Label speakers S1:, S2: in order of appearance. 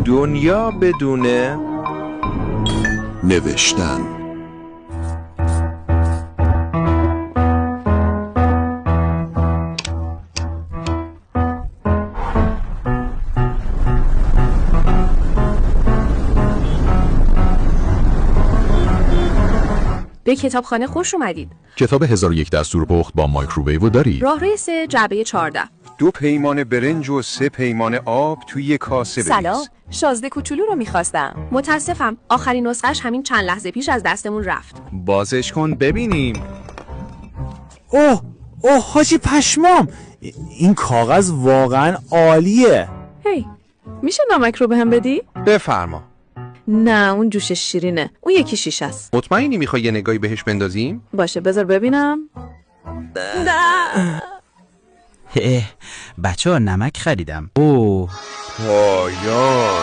S1: دنیا بدون
S2: نوشتن.
S3: به کتابخانه خوش اومدید.
S4: کتاب 1001 دستور پخت با مایکروویو داری؟
S3: راهروی 3 جعبه 14.
S1: 2 پیمانه برنج و 3 پیمانه آب توی یک کاسه بریز.
S5: سلام، شازده کوچولو رو میخواستم.
S3: متاسفم آخرین نسخش همین چند لحظه پیش از دستمون رفت.
S6: بازش کن ببینیم.
S7: اوه حاجی پشمام، این کاغذ واقعا عالیه.
S5: هی، میشه نمک رو بهم بدی؟
S6: بفرما.
S5: نه اون جوش شیرینه، اون یکی شیشه است.
S6: مطمئنی میخوای یه نگاهی بهش بندازیم؟
S5: باشه بذار ببینم. نه
S8: بچه ها نمک خریدم. اوه
S1: پایان.